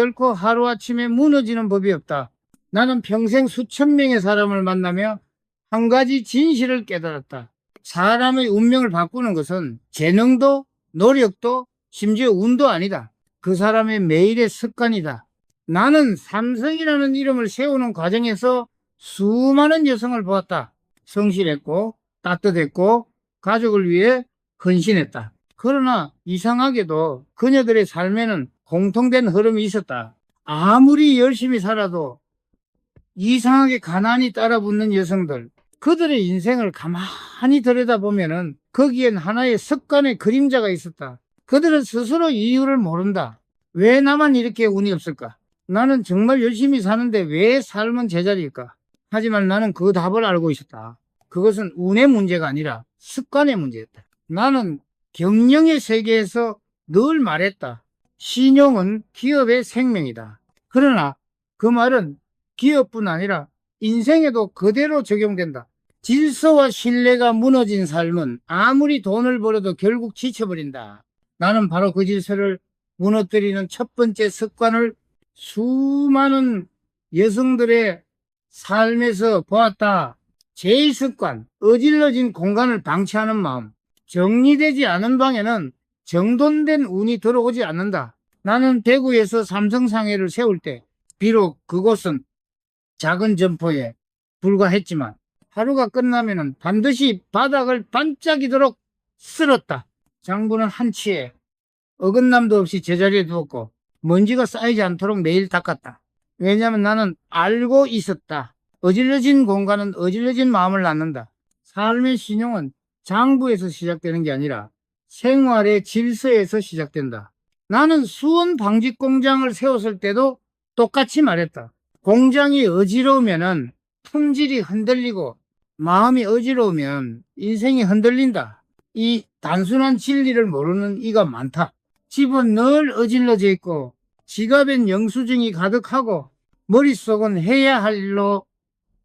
결코 하루아침에 무너지는 법이 없다. 나는 평생 수천 명의 사람을 만나며 한 가지 진실을 깨달았다. 사람의 운명을 바꾸는 것은 재능도 노력도 심지어 운도 아니다. 그 사람의 매일의 습관이다. 나는 삼성이라는 이름을 세우는 과정에서 수많은 여성을 보았다. 성실했고 따뜻했고 가족을 위해 헌신했다. 그러나 이상하게도 그녀들의 삶에는 공통된 흐름이 있었다. 아무리 열심히 살아도 이상하게 가난이 따라붙는 여성들, 그들의 인생을 가만히 들여다보면은 거기엔 하나의 습관의 그림자가 있었다. 그들은 스스로 이유를 모른다. 왜 나만 이렇게 운이 없을까? 나는 정말 열심히 사는데 왜 삶은 제자리일까? 하지만 나는 그 답을 알고 있었다. 그것은 운의 문제가 아니라 습관의 문제였다. 나는 경영의 세계에서 늘 말했다. 신용은 기업의 생명이다. 그러나 그 말은 기업뿐 아니라 인생에도 그대로 적용된다. 질서와 신뢰가 무너진 삶은 아무리 돈을 벌어도 결국 지쳐버린다. 나는 바로 그 질서를 무너뜨리는 첫 번째 습관을 수많은 여성들의 삶에서 보았다. 제1습관, 어질러진 공간을 방치하는 마음. 정리되지 않은 방에는 정돈된 운이 들어오지 않는다. 나는 대구에서 삼성상회를 세울 때 비록 그곳은 작은 점포에 불과했지만 하루가 끝나면 반드시 바닥을 반짝이도록 쓸었다. 장부는 한치에 어긋남도 없이 제자리에 두었고 먼지가 쌓이지 않도록 매일 닦았다. 왜냐하면 나는 알고 있었다. 어질러진 공간은 어질러진 마음을 낳는다. 삶의 신용은 장부에서 시작되는 게 아니라 생활의 질서에서 시작된다. 나는 수원 방직 공장을 세웠을 때도 똑같이 말했다. 공장이 어지러우면은 품질이 흔들리고 마음이 어지러우면 인생이 흔들린다. 이 단순한 진리를 모르는 이가 많다. 집은 늘 어질러져 있고 지갑엔 영수증이 가득하고 머릿속은 해야 할 일로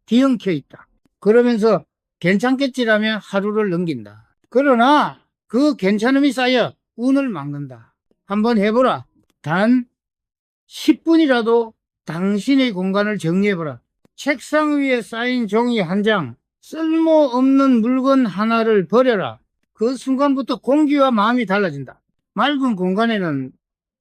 뒤엉켜 있다. 그러면서 괜찮겠지라며 하루를 넘긴다. 그러나 그 괜찮음이 쌓여 운을 막는다. 한번 해보라. 단 10분이라도 당신의 공간을 정리해보라. 책상 위에 쌓인 종이 한 장, 쓸모없는 물건 하나를 버려라. 그 순간부터 공기와 마음이 달라진다. 맑은 공간에는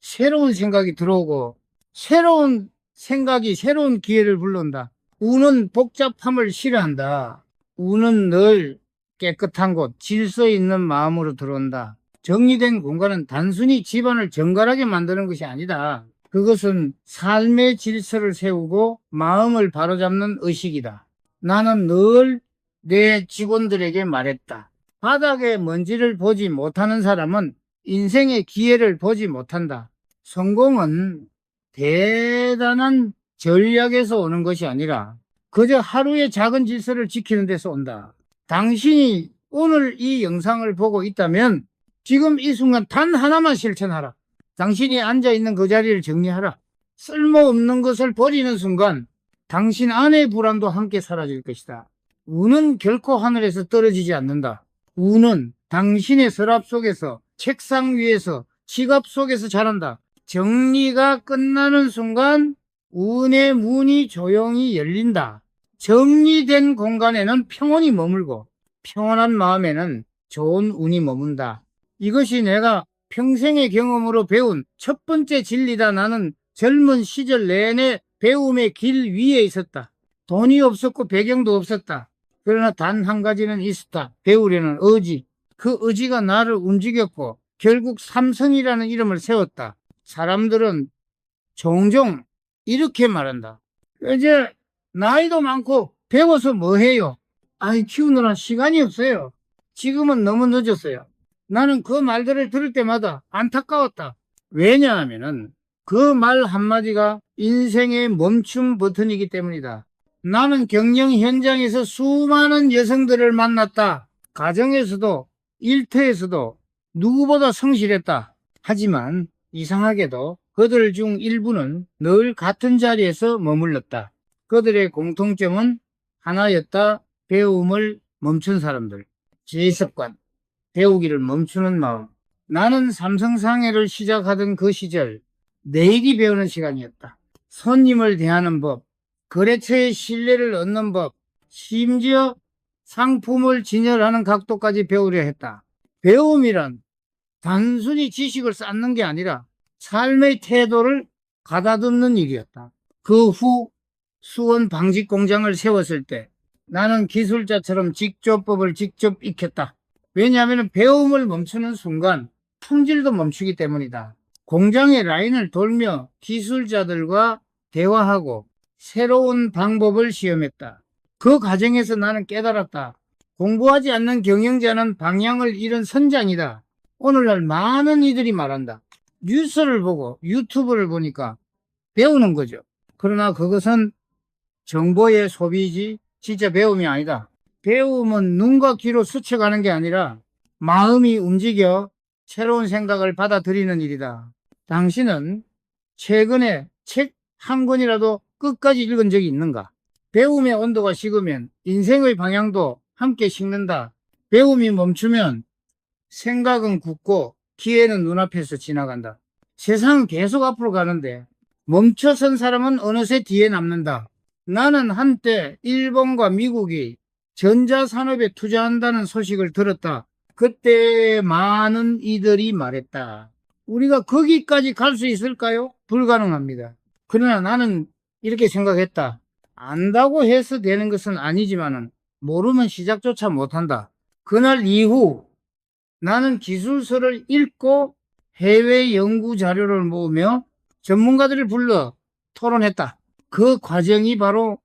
새로운 생각이 들어오고 새로운 생각이 새로운 기회를 불러온다. 운은 복잡함을 싫어한다. 운은 늘 깨끗한 곳, 질서 있는 마음으로 들어온다. 정리된 공간은 단순히 집안을 정갈하게 만드는 것이 아니다. 그것은 삶의 질서를 세우고 마음을 바로잡는 의식이다. 나는 늘 내 직원들에게 말했다. 바닥에 먼지를 보지 못하는 사람은 인생의 기회를 보지 못한다. 성공은 대단한 전략에서 오는 것이 아니라 그저 하루의 작은 질서를 지키는 데서 온다. 당신이 오늘 이 영상을 보고 있다면 지금 이 순간 단 하나만 실천하라. 당신이 앉아있는 그 자리를 정리하라. 쓸모없는 것을 버리는 순간 당신 안의 불안도 함께 사라질 것이다. 운은 결코 하늘에서 떨어지지 않는다. 운은 당신의 서랍 속에서, 책상 위에서, 지갑 속에서 자란다. 정리가 끝나는 순간 운의 문이 조용히 열린다. 정리된 공간에는 평온이 머물고 평온한 마음에는 좋은 운이 머문다. 이것이 내가 평생의 경험으로 배운 첫 번째 진리다. 나는 젊은 시절 내내 배움의 길 위에 있었다. 돈이 없었고 배경도 없었다. 그러나 단 한 가지는 있었다. 배우려는 의지. 그 의지가 나를 움직였고 결국 삼성이라는 이름을 세웠다. 사람들은 종종 이렇게 말한다. 이제 나이도 많고 배워서 뭐 해요? 아이 키우느라 시간이 없어요. 지금은 너무 늦었어요. 나는 그 말들을 들을 때마다 안타까웠다. 왜냐하면은 그 말 한마디가 인생의 멈춤 버튼이기 때문이다. 나는 경영 현장에서 수많은 여성들을 만났다. 가정에서도 일터에서도 누구보다 성실했다. 하지만 이상하게도 그들 중 일부는 늘 같은 자리에서 머물렀다. 그들의 공통점은 하나였다. 배움을 멈춘 사람들. 제1습관, 배우기를 멈추는 마음. 나는 삼성상회를 시작하던 그 시절 내일이 배우는 시간이었다. 손님을 대하는 법, 거래처의 신뢰를 얻는 법, 심지어 상품을 진열하는 각도까지 배우려 했다. 배움이란 단순히 지식을 쌓는 게 아니라 삶의 태도를 가다듬는 일이었다. 그 후 수원 방직 공장을 세웠을 때 나는 기술자처럼 직조법을 직접 익혔다. 왜냐하면 배움을 멈추는 순간 품질도 멈추기 때문이다. 공장의 라인을 돌며 기술자들과 대화하고 새로운 방법을 시험했다. 그 과정에서 나는 깨달았다. 공부하지 않는 경영자는 방향을 잃은 선장이다. 오늘날 많은 이들이 말한다. 뉴스를 보고 유튜브를 보니까 배우는 거죠. 그러나 그것은 정보의 소비지 진짜 배움이 아니다. 배움은 눈과 귀로 스쳐가는 게 아니라 마음이 움직여 새로운 생각을 받아들이는 일이다. 당신은 최근에 책 한 권이라도 끝까지 읽은 적이 있는가? 배움의 온도가 식으면 인생의 방향도 함께 식는다. 배움이 멈추면 생각은 굳고 기회는 눈앞에서 지나간다. 세상은 계속 앞으로 가는데 멈춰선 사람은 어느새 뒤에 남는다. 나는 한때 일본과 미국이 전자산업에 투자한다는 소식을 들었다. 그때 많은 이들이 말했다. 우리가 거기까지 갈 수 있을까요? 불가능합니다. 그러나 나는 이렇게 생각했다. 안다고 해서 되는 것은 아니지만은 모르면 시작조차 못한다. 그날 이후 나는 기술서를 읽고 해외 연구 자료를 모으며 전문가들을 불러 토론했다. 그 과정이 바로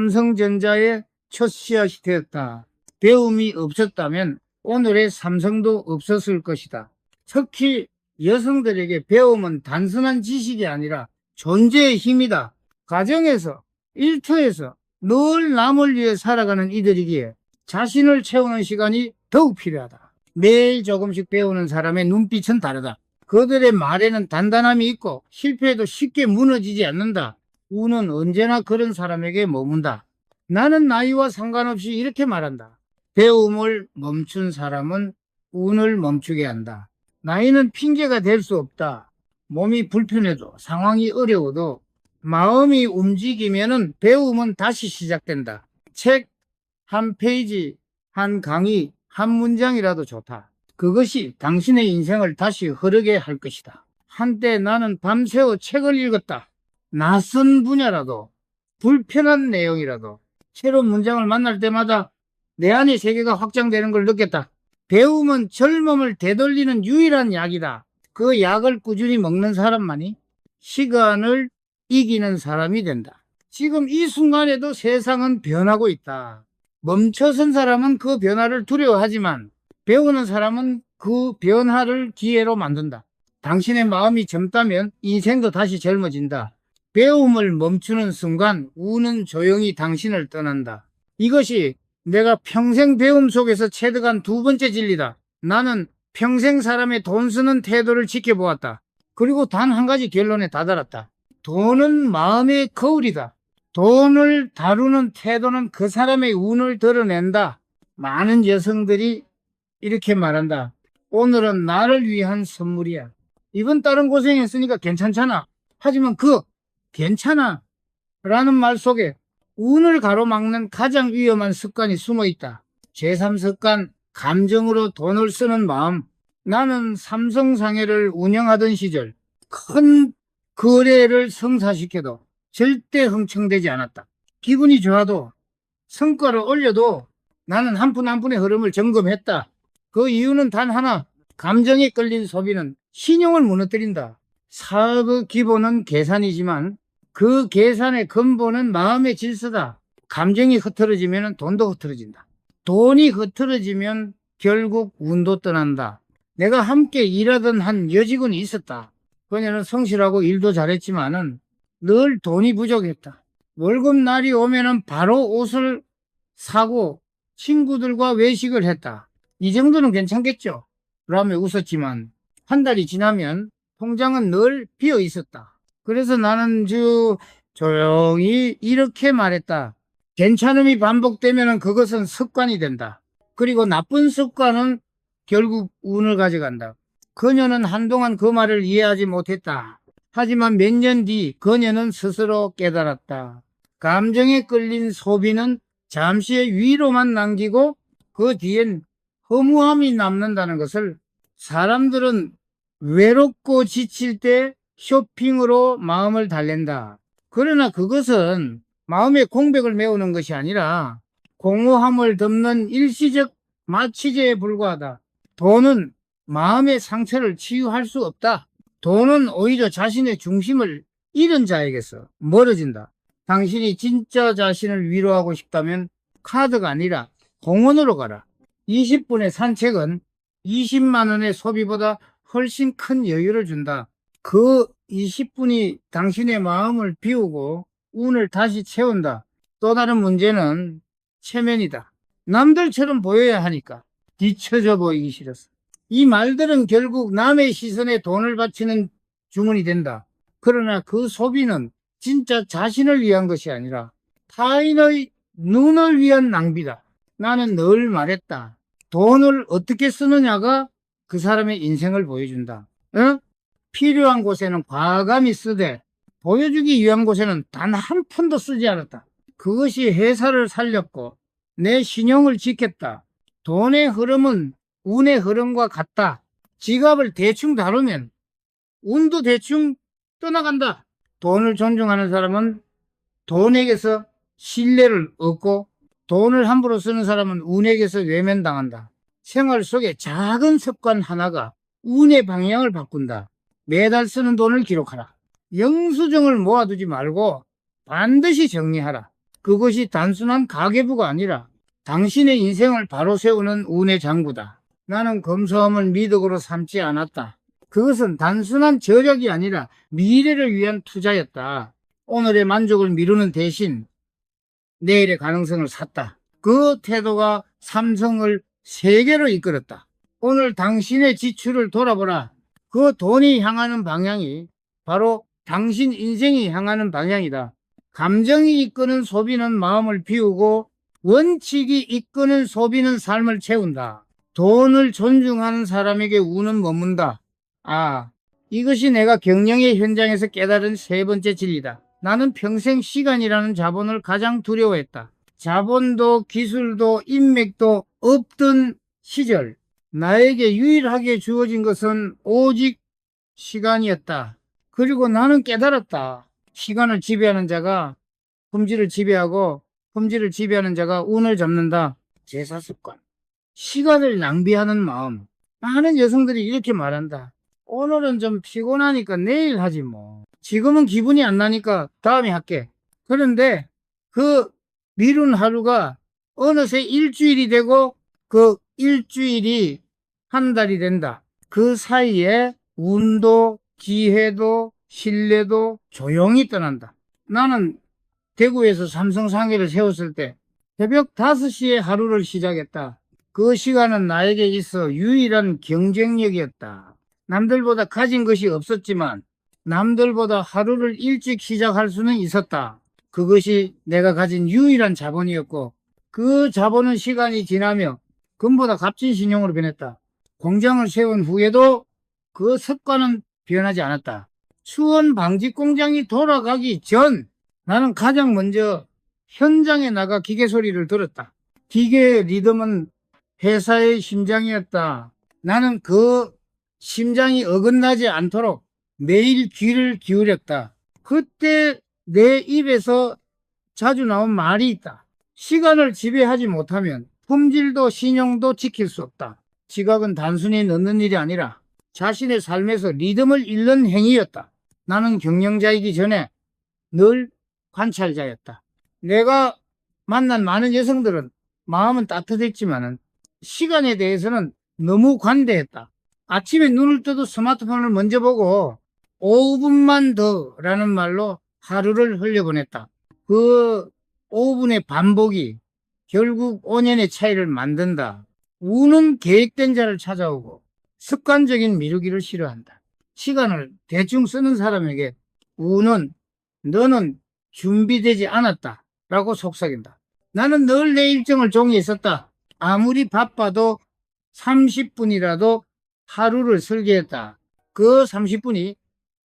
삼성전자의 첫 씨앗이 되었다. 배움이 없었다면 오늘의 삼성도 없었을 것이다. 특히 여성들에게 배움은 단순한 지식이 아니라 존재의 힘이다. 가정에서, 일터에서 늘 남을 위해 살아가는 이들이기에 자신을 채우는 시간이 더욱 필요하다. 매일 조금씩 배우는 사람의 눈빛은 다르다. 그들의 말에는 단단함이 있고 실패해도 쉽게 무너지지 않는다. 운은 언제나 그런 사람에게 머문다. 나는 나이와 상관없이 이렇게 말한다. 배움을 멈춘 사람은 운을 멈추게 한다. 나이는 핑계가 될 수 없다. 몸이 불편해도 상황이 어려워도 마음이 움직이면은 배움은 다시 시작된다. 책 한 페이지, 한 강의, 한 문장이라도 좋다. 그것이 당신의 인생을 다시 흐르게 할 것이다. 한때 나는 밤새워 책을 읽었다. 낯선 분야라도 불편한 내용이라도 새로운 문장을 만날 때마다 내 안의 세계가 확장되는 걸 느꼈다. 배움은 젊음을 되돌리는 유일한 약이다. 그 약을 꾸준히 먹는 사람만이 시간을 이기는 사람이 된다. 지금 이 순간에도 세상은 변하고 있다. 멈춰선 사람은 그 변화를 두려워하지만 배우는 사람은 그 변화를 기회로 만든다. 당신의 마음이 젊다면 인생도 다시 젊어진다. 배움을 멈추는 순간 운은 조용히 당신을 떠난다. 이것이 내가 평생 배움 속에서 체득한 두 번째 진리다. 나는 평생 사람의 돈 쓰는 태도를 지켜보았다. 그리고 단 한 가지 결론에 다다랐다. 돈은 마음의 거울이다. 돈을 다루는 태도는 그 사람의 운을 드러낸다. 많은 여성들이 이렇게 말한다. 오늘은 나를 위한 선물이야. 이번 달은 고생했으니까 괜찮잖아. 하지만 그 괜찮아 라는 말 속에 운을 가로막는 가장 위험한 습관이 숨어 있다. 제3습관, 감정으로 돈을 쓰는 마음. 나는 삼성상해를 운영하던 시절 큰 거래를 성사시켜도 절대 흥청되지 않았다. 기분이 좋아도 성과를 올려도 나는 한 푼 한 푼의 흐름을 점검했다. 그 이유는 단 하나. 감정에 끌린 소비는 신용을 무너뜨린다. 사업의 기본은 계산이지만 그 계산의 근본은 마음의 질서다. 감정이 흐트러지면 돈도 흐트러진다. 돈이 흐트러지면 결국 운도 떠난다. 내가 함께 일하던 한 여직원이 있었다. 그녀는 성실하고 일도 잘했지만은 늘 돈이 부족했다. 월급날이 오면은 바로 옷을 사고 친구들과 외식을 했다. 이 정도는 괜찮겠죠? 라며 웃었지만 한 달이 지나면 통장은 늘 비어 있었다. 그래서 나는 조용히 이렇게 말했다. 괜찮음이 반복되면 그것은 습관이 된다. 그리고 나쁜 습관은 결국 운을 가져간다. 그녀는 한동안 그 말을 이해하지 못했다. 하지만 몇 년 뒤 그녀는 스스로 깨달았다. 감정에 끌린 소비는 잠시의 위로만 남기고 그 뒤엔 허무함이 남는다는 것을 사람들은 외롭고 지칠 때 쇼핑으로 마음을 달랜다. 그러나 그것은 마음의 공백을 메우는 것이 아니라 공허함을 덮는 일시적 마취제에 불과하다. 돈은 마음의 상처를 치유할 수 없다. 돈은 오히려 자신의 중심을 잃은 자에게서 멀어진다. 당신이 진짜 자신을 위로하고 싶다면 카드가 아니라 공원으로 가라. 20분의 산책은 20만 원의 소비보다 훨씬 큰 여유를 준다. 그 20분이 당신의 마음을 비우고 운을 다시 채운다. 또 다른 문제는 체면이다. 남들처럼 보여야 하니까 뒤처져 보이기 싫었어. 이 말들은 결국 남의 시선에 돈을 바치는 주문이 된다. 그러나 그 소비는 진짜 자신을 위한 것이 아니라 타인의 눈을 위한 낭비다. 나는 늘 말했다. 돈을 어떻게 쓰느냐가 그 사람의 인생을 보여준다. 필요한 곳에는 과감히 쓰되 보여주기 위한 곳에는 단 한 푼도 쓰지 않았다. 그것이 회사를 살렸고 내 신용을 지켰다. 돈의 흐름은 운의 흐름과 같다. 지갑을 대충 다루면 운도 대충 떠나간다. 돈을 존중하는 사람은 돈에게서 신뢰를 얻고 돈을 함부로 쓰는 사람은 운에게서 외면당한다. 생활 속에 작은 습관 하나가 운의 방향을 바꾼다. 매달 쓰는 돈을 기록하라. 영수증을 모아두지 말고 반드시 정리하라. 그것이 단순한 가계부가 아니라 당신의 인생을 바로 세우는 운의 장구다. 나는 검소함을 미덕으로 삼지 않았다. 그것은 단순한 저력이 아니라 미래를 위한 투자였다. 오늘의 만족을 미루는 대신 내일의 가능성을 샀다. 그 태도가 삼성을 세계로 이끌었다. 오늘 당신의 지출을 돌아보라. 그 돈이 향하는 방향이 바로 당신 인생이 향하는 방향이다. 감정이 이끄는 소비는 마음을 비우고 원칙이 이끄는 소비는 삶을 채운다. 돈을 존중하는 사람에게 운은 머문다. 이것이 내가 경영의 현장에서 깨달은 세 번째 진리다. 나는 평생 시간이라는 자본을 가장 두려워했다. 자본도 기술도 인맥도 없던 시절 나에게 유일하게 주어진 것은 오직 시간이었다. 그리고 나는 깨달았다. 시간을 지배하는 자가 품질을 지배하고 품질을 지배하는 자가 운을 잡는다. 제사습관. 시간을 낭비하는 마음. 많은 여성들이 이렇게 말한다. 오늘은 좀 피곤하니까 내일 하지 뭐. 지금은 기분이 안 나니까 다음에 할게. 그런데 그 미룬 하루가 어느새 일주일이 되고 그 일주일이 한 달이 된다. 그 사이에 운도 기회도 신뢰도 조용히 떠난다. 나는 대구에서 삼성 상해를 세웠을 때 새벽 5시에 하루를 시작했다. 그 시간은 나에게 있어 유일한 경쟁력이었다. 남들보다 가진 것이 없었지만 남들보다 하루를 일찍 시작할 수는 있었다. 그것이 내가 가진 유일한 자본이었고 그 자본은 시간이 지나며 금보다 값진 신용으로 변했다. 공장을 세운 후에도 그 습관은 변하지 않았다. 수원 방직 공장이 돌아가기 전 나는 가장 먼저 현장에 나가 기계 소리를 들었다. 기계의 리듬은 회사의 심장이었다. 나는 그 심장이 어긋나지 않도록 매일 귀를 기울였다. 그때 내 입에서 자주 나온 말이 있다. 시간을 지배하지 못하면 품질도 신용도 지킬 수 없다. 지각은 단순히 넣는 일이 아니라 자신의 삶에서 리듬을 잃는 행위였다. 나는 경영자이기 전에 늘 관찰자였다. 내가 만난 많은 여성들은 마음은 따뜻했지만 시간에 대해서는 너무 관대했다. 아침에 눈을 떠도 스마트폰을 먼저 보고 5분만 더 라는 말로 하루를 흘려보냈다. 그 5분의 반복이 결국 5년의 차이를 만든다. 운은 계획된 자를 찾아오고 습관적인 미루기를 싫어한다. 시간을 대충 쓰는 사람에게 운은 너는 준비되지 않았다 라고 속삭인다. 나는 늘 내 일정을 종이에 썼다. 아무리 바빠도 30분이라도 하루를 설계했다. 그 30분이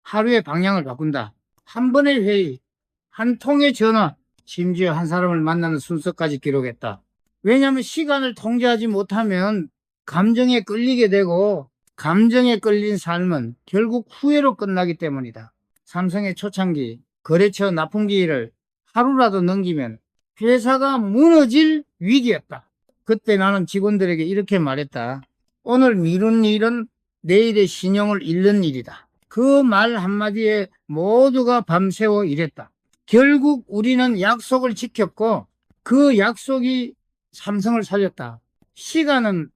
하루의 방향을 바꾼다. 한 번의 회의, 한 통의 전화, 심지어 한 사람을 만나는 순서까지 기록했다. 왜냐하면 시간을 통제하지 못하면 감정에 끌리게 되고, 감정에 끌린 삶은 결국 후회로 끝나기 때문이다. 삼성의 초창기 거래처 납품기일을 하루라도 넘기면 회사가 무너질 위기였다. 그때 나는 직원들에게 이렇게 말했다. 오늘 미룬 일은 내일의 신용을 잃는 일이다. 그 말 한마디에 모두가 밤새워 일했다. 결국 우리는 약속을 지켰고 그 약속이 삼성을 살렸다. 시간은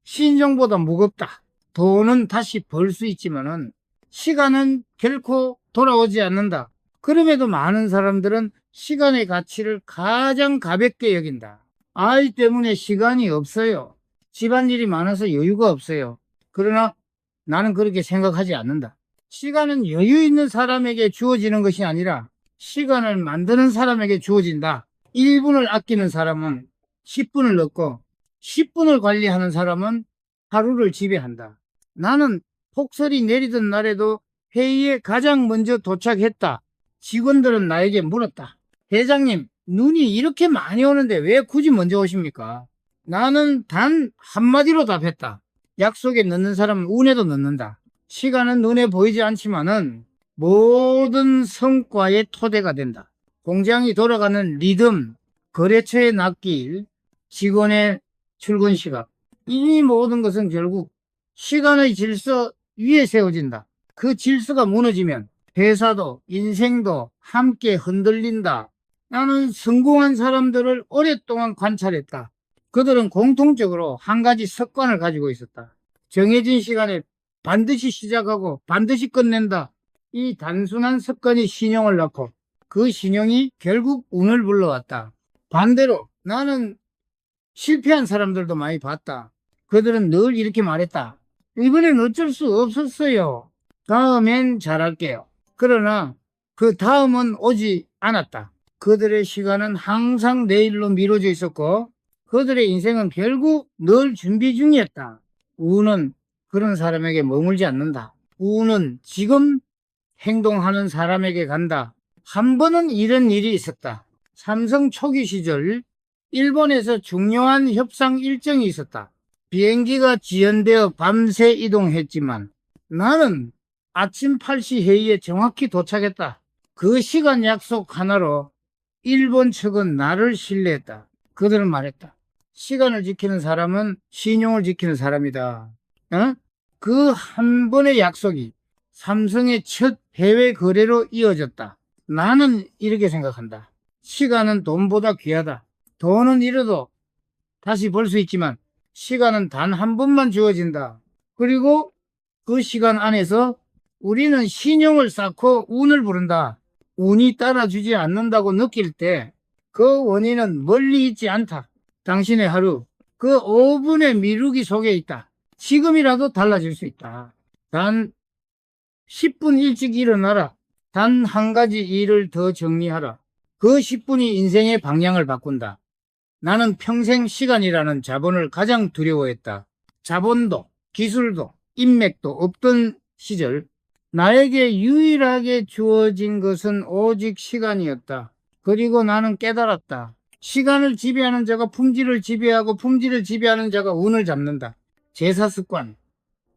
신정보다 무겁다. 돈은 다시 벌 수 있지만은 시간은 결코 돌아오지 않는다. 그럼에도 많은 사람들은 시간의 가치를 가장 가볍게 여긴다. 아이 때문에 시간이 없어요. 집안일이 많아서 여유가 없어요. 그러나 나는 그렇게 생각하지 않는다. 시간은 여유 있는 사람에게 주어지는 것이 아니라 시간을 만드는 사람에게 주어진다. 1분을 아끼는 사람은 10분을 얻고 10분을 관리하는 사람은 하루를 지배한다. 나는 폭설이 내리던 날에도 회의에 가장 먼저 도착했다. 직원들은 나에게 물었다. 회장님, 눈이 이렇게 많이 오는데 왜 굳이 먼저 오십니까? 나는 단 한마디로 답했다. 약속에 늦는 사람은 운에도 늦는다. 시간은 눈에 보이지 않지만은 모든 성과의 토대가 된다. 공장이 돌아가는 리듬, 거래처의 낯길, 직원의 출근 시각, 이 모든 것은 결국 시간의 질서 위에 세워진다. 그 질서가 무너지면 회사도 인생도 함께 흔들린다. 나는 성공한 사람들을 오랫동안 관찰했다. 그들은 공통적으로 한 가지 습관을 가지고 있었다. 정해진 시간에 반드시 시작하고 반드시 끝낸다. 이 단순한 습관이 신용을 낳고 그 신용이 결국 운을 불러왔다. 반대로 나는 실패한 사람들도 많이 봤다. 그들은 늘 이렇게 말했다. 이번엔 어쩔 수 없었어요. 다음엔 잘할게요. 그러나 그 다음은 오지 않았다. 그들의 시간은 항상 내일로 미뤄져 있었고 그들의 인생은 결국 늘 준비 중이었다. 운은 그런 사람에게 머물지 않는다. 운은 지금 행동하는 사람에게 간다. 한 번은 이런 일이 있었다. 삼성 초기 시절 일본에서 중요한 협상 일정이 있었다. 비행기가 지연되어 밤새 이동했지만 나는 아침 8시 회의에 정확히 도착했다. 그 시간 약속 하나로 일본 측은 나를 신뢰했다. 그들은 말했다. 시간을 지키는 사람은 신용을 지키는 사람이다. 어? 그 한 번의 약속이 삼성의 첫 해외 거래로 이어졌다. 나는 이렇게 생각한다. 시간은 돈보다 귀하다. 돈은 잃어도 다시 벌 수 있지만 시간은 단 한 번만 주어진다. 그리고 그 시간 안에서 우리는 신용을 쌓고 운을 부른다. 운이 따라주지 않는다고 느낄 때 그 원인은 멀리 있지 않다. 당신의 하루, 그 5분의 미루기 속에 있다. 지금이라도 달라질 수 있다. 단 10분 일찍 일어나라. 단 한 가지 일을 더 정리하라. 그 10분이 인생의 방향을 바꾼다. 나는 평생 시간이라는 자본을 가장 두려워했다. 자본도 기술도 인맥도 없던 시절 나에게 유일하게 주어진 것은 오직 시간이었다. 그리고 나는 깨달았다. 시간을 지배하는 자가 품질을 지배하고 품질을 지배하는 자가 운을 잡는다. 제사 습관,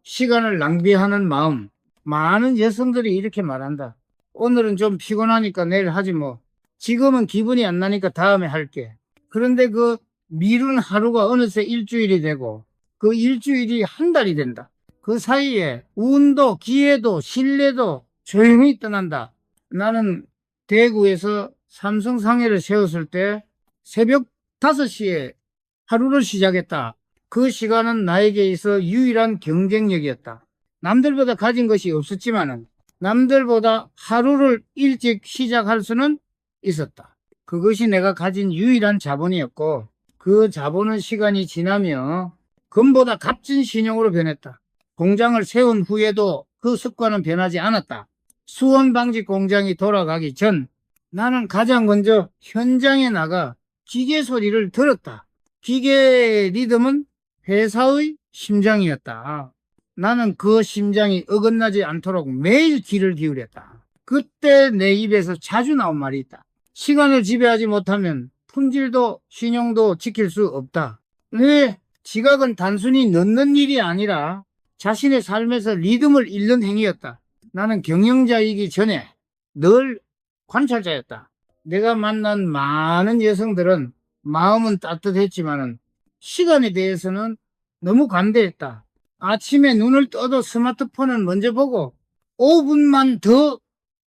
시간을 낭비하는 마음. 많은 여성들이 이렇게 말한다. 오늘은 좀 피곤하니까 내일 하지 뭐. 지금은 기분이 안 나니까 다음에 할게. 그런데 그 미룬 하루가 어느새 일주일이 되고 그 일주일이 한 달이 된다. 그 사이에 운도 기회도 신뢰도 조용히 떠난다. 나는 대구에서 삼성 상해를 세웠을 때 새벽 5시에 하루를 시작했다. 그 시간은 나에게 있어 유일한 경쟁력이었다. 남들보다 가진 것이 없었지만은 남들보다 하루를 일찍 시작할 수는 있었다. 그것이 내가 가진 유일한 자본이었고 그 자본은 시간이 지나며 금보다 값진 신용으로 변했다. 공장을 세운 후에도 그 습관은 변하지 않았다. 수원 방직 공장이 돌아가기 전 나는 가장 먼저 현장에 나가 기계 소리를 들었다. 기계의 리듬은 회사의 심장이었다. 나는 그 심장이 어긋나지 않도록 매일 귀를 기울였다. 그때 내 입에서 자주 나온 말이 있다. 시간을 지배하지 못하면 품질도 신용도 지킬 수 없다. 왜? 지각은 단순히 늦는 일이 아니라 자신의 삶에서 리듬을 잃는 행위였다. 나는 경영자이기 전에 늘 관찰자였다. 내가 만난 많은 여성들은 마음은 따뜻했지만은 시간에 대해서는 너무 관대했다. 아침에 눈을 떠도 스마트폰을 먼저 보고 5분만 더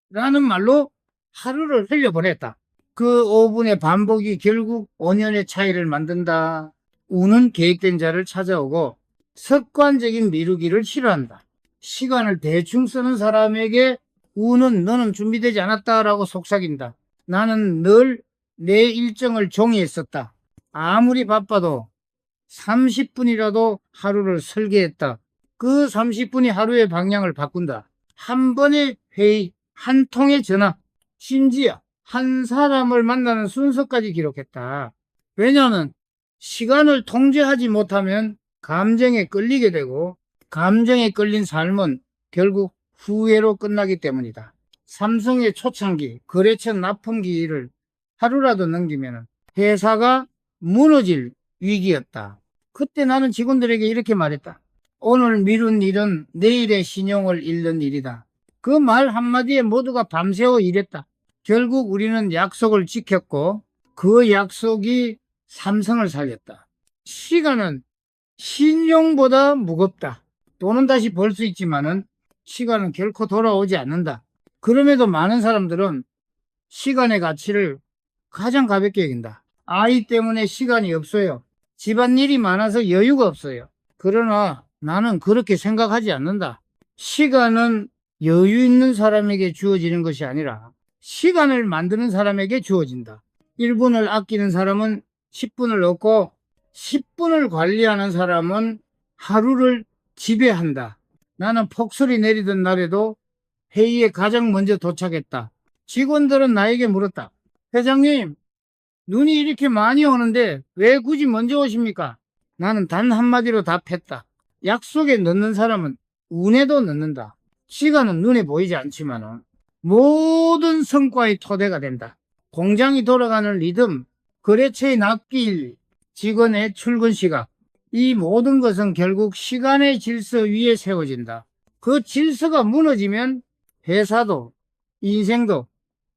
라는 말로 하루를 흘려보냈다. 그 5분의 반복이 결국 5년의 차이를 만든다. 우는 계획된 자를 찾아오고 습관적인 미루기를 싫어한다. 시간을 대충 쓰는 사람에게 우는 너는 준비되지 않았다라고 속삭인다. 나는 늘 내 일정을 종이에 썼다. 아무리 바빠도 30분이라도 하루를 설계했다. 그 30분이 하루의 방향을 바꾼다. 한 번의 회의, 한 통의 전화, 심지어 한 사람을 만나는 순서까지 기록했다. 왜냐하면 시간을 통제하지 못하면 감정에 끌리게 되고 감정에 끌린 삶은 결국 후회로 끝나기 때문이다. 삼성의 초창기 거래처 납품기를 하루라도 넘기면 회사가 무너질 위기였다. 그때 나는 직원들에게 이렇게 말했다. 오늘 미룬 일은 내일의 신용을 잃는 일이다. 그 말 한마디에 모두가 밤새워 일했다. 결국 우리는 약속을 지켰고 그 약속이 삼성을 살렸다. 시간은 신용보다 무겁다. 돈은 다시 벌 수 있지만은 시간은 결코 돌아오지 않는다. 그럼에도 많은 사람들은 시간의 가치를 가장 가볍게 여긴다. 아이 때문에 시간이 없어요. 집안일이 많아서 여유가 없어요. 그러나 나는 그렇게 생각하지 않는다. 시간은 여유 있는 사람에게 주어지는 것이 아니라 시간을 만드는 사람에게 주어진다. 1분을 아끼는 사람은 10분을 얻고 10분을 관리하는 사람은 하루를 지배한다. 나는 폭설이 내리던 날에도 회의에 가장 먼저 도착했다. 직원들은 나에게 물었다. 회장님, 눈이 이렇게 많이 오는데 왜 굳이 먼저 오십니까? 나는 단 한마디로 답했다. 약속에 늦는 사람은 운에도 늦는다. 시간은 눈에 보이지 않지만 모든 성과의 토대가 된다. 공장이 돌아가는 리듬, 거래처의 납기일, 직원의 출근 시각, 이 모든 것은 결국 시간의 질서 위에 세워진다. 그 질서가 무너지면 회사도 인생도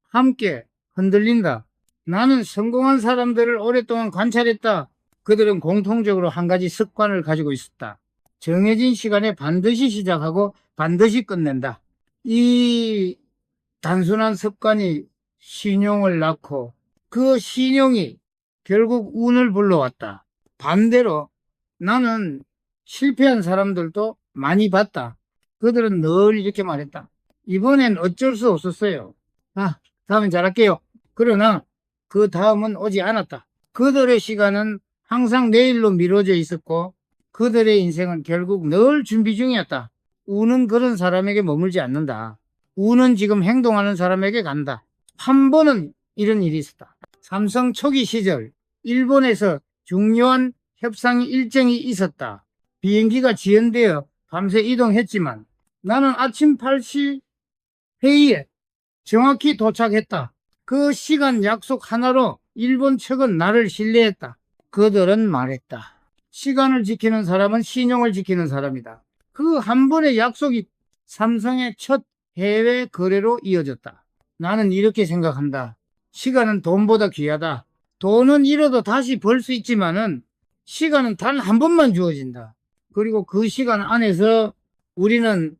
함께 흔들린다. 나는 성공한 사람들을 오랫동안 관찰했다. 그들은 공통적으로 한 가지 습관을 가지고 있었다. 정해진 시간에 반드시 시작하고 반드시 끝낸다. 이 단순한 습관이 신용을 낳고 그 신용이 결국 운을 불러왔다. 반대로 나는 실패한 사람들도 많이 봤다. 그들은 늘 이렇게 말했다. 이번엔 어쩔 수 없었어요. 다음엔 잘할게요. 그러나 그 다음은 오지 않았다. 그들의 시간은 항상 내일로 미뤄져 있었고 그들의 인생은 결국 늘 준비 중이었다. 운은 그런 사람에게 머물지 않는다. 운은 지금 행동하는 사람에게 간다. 한 번은 이런 일이 있었다. 삼성 초기 시절 일본에서 중요한 협상 일정이 있었다. 비행기가 지연되어 밤새 이동했지만 나는 아침 8시 회의에 정확히 도착했다. 그 시간 약속 하나로 일본 측은 나를 신뢰했다. 그들은 말했다. 시간을 지키는 사람은 신용을 지키는 사람이다. 그 한 번의 약속이 삼성의 첫 해외 거래로 이어졌다. 나는 이렇게 생각한다. 시간은 돈보다 귀하다. 돈은 잃어도 다시 벌 수 있지만은 시간은 단 한 번만 주어진다. 그리고 그 시간 안에서 우리는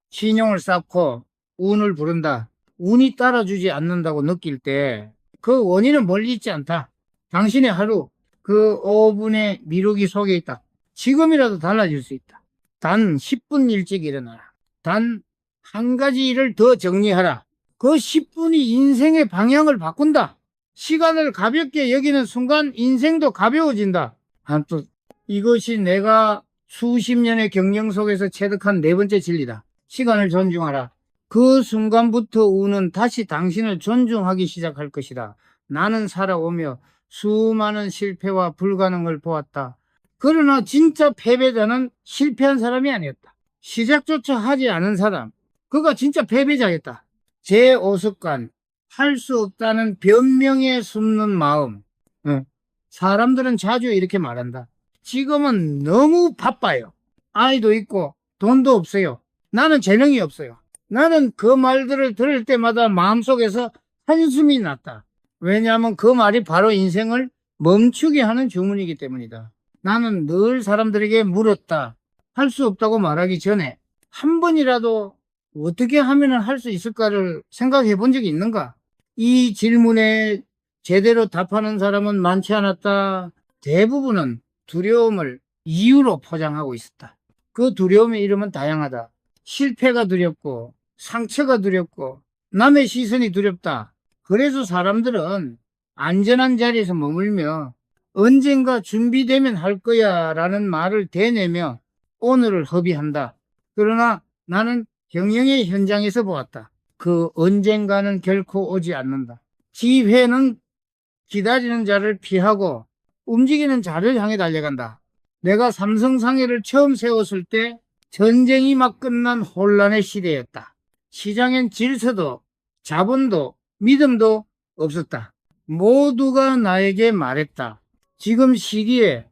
신용을 쌓고 운을 부른다. 운이 따라주지 않는다고 느낄 때 그 원인은 멀리 있지 않다. 당신의 하루, 그 5분의 미루기 속에 있다. 지금이라도 달라질 수 있다. 단 10분 일찍 일어나라. 단 한 가지 일을 더 정리하라. 그 10분이 인생의 방향을 바꾼다. 시간을 가볍게 여기는 순간 인생도 가벼워진다. 또 이것이 내가 수십 년의 경영 속에서 체득한 네 번째 진리다. 시간을 존중하라. 그 순간부터 운은 다시 당신을 존중하기 시작할 것이다. 나는 살아오며 수많은 실패와 불가능을 보았다. 그러나 진짜 패배자는 실패한 사람이 아니었다. 시작조차 하지 않은 사람, 그가 진짜 패배자겠다. 제 오습관, 할 수 없다는 변명에 숨는 마음. 어, 사람들은 자주 이렇게 말한다. 지금은 너무 바빠요. 아이도 있고 돈도 없어요. 나는 재능이 없어요. 나는 그 말들을 들을 때마다 마음속에서 한숨이 났다. 왜냐하면 그 말이 바로 인생을 멈추게 하는 주문이기 때문이다. 나는 늘 사람들에게 물었다. 할 수 없다고 말하기 전에 한 번이라도 어떻게 하면 할 수 있을까를 생각해 본 적이 있는가? 이 질문에 제대로 답하는 사람은 많지 않았다. 대부분은 두려움을 이유로 포장하고 있었다. 그 두려움의 이름은 다양하다. 실패가 두렵고, 상처가 두렵고, 남의 시선이 두렵다. 그래서 사람들은 안전한 자리에서 머물며 언젠가 준비되면 할 거야 라는 말을 대내며 오늘을 허비한다. 그러나 나는 경영의 현장에서 보았다. 그 언젠가는 결코 오지 않는다. 기회는 기다리는 자를 피하고 움직이는 자를 향해 달려간다. 내가 삼성상해를 처음 세웠을 때 전쟁이 막 끝난 혼란의 시대였다. 시장엔 질서도 자본도 믿음도 없었다. 모두가 나에게 말했다. 지금 시기에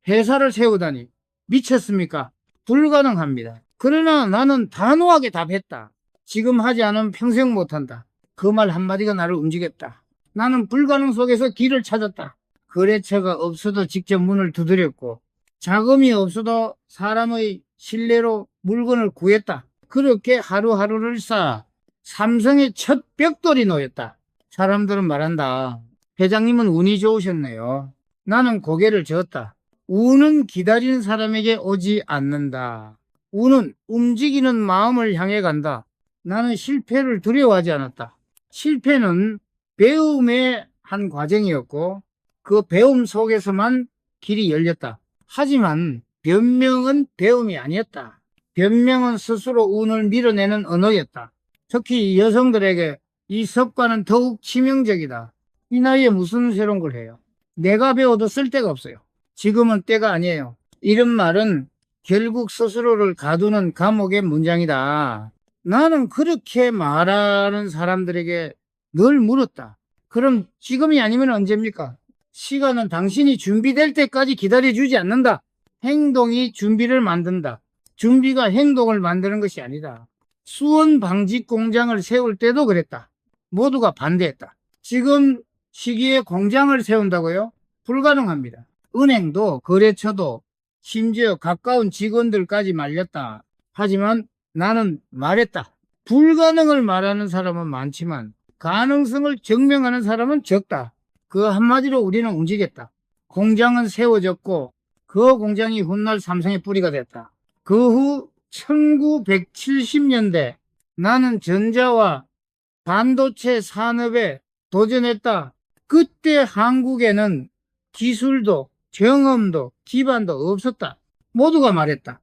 회사를 세우다니 미쳤습니까? 불가능합니다. 그러나 나는 단호하게 답했다. 지금 하지 않으면 평생 못한다. 그 말 한마디가 나를 움직였다. 나는 불가능 속에서 길을 찾았다. 거래처가 없어도 직접 문을 두드렸고 자금이 없어도 사람의 신뢰로 물건을 구했다. 그렇게 하루하루를 쌓아 삼성의 첫 벽돌이 놓였다. 사람들은 말한다. 회장님은 운이 좋으셨네요. 나는 고개를 저었다. 운은 기다리는 사람에게 오지 않는다. 운은 움직이는 마음을 향해 간다. 나는 실패를 두려워하지 않았다. 실패는 배움의 한 과정이었고 그 배움 속에서만 길이 열렸다. 하지만 변명은 배움이 아니었다. 변명은 스스로 운을 밀어내는 언어였다. 특히 여성들에게 이 습관은 더욱 치명적이다. 이 나이에 무슨 새로운 걸 해요? 내가 배워도 쓸데가 없어요. 지금은 때가 아니에요. 이런 말은 결국 스스로를 가두는 감옥의 문장이다. 나는 그렇게 말하는 사람들에게 늘 물었다. 그럼 지금이 아니면 언제입니까? 시간은 당신이 준비될 때까지 기다려주지 않는다. 행동이 준비를 만든다. 준비가 행동을 만드는 것이 아니다. 수원 방직 공장을 세울 때도 그랬다. 모두가 반대했다. 지금 시기에 공장을 세운다고요? 불가능합니다. 은행도 거래처도 심지어 가까운 직원들까지 말렸다. 하지만 나는 말했다. 불가능을 말하는 사람은 많지만 가능성을 증명하는 사람은 적다. 그 한마디로 우리는 움직였다. 공장은 세워졌고 그 공장이 훗날 삼성의 뿌리가 됐다. 그 후 1970년대 나는 전자와 반도체 산업에 도전했다. 그때 한국에는 기술도 경험도 기반도 없었다. 모두가 말했다.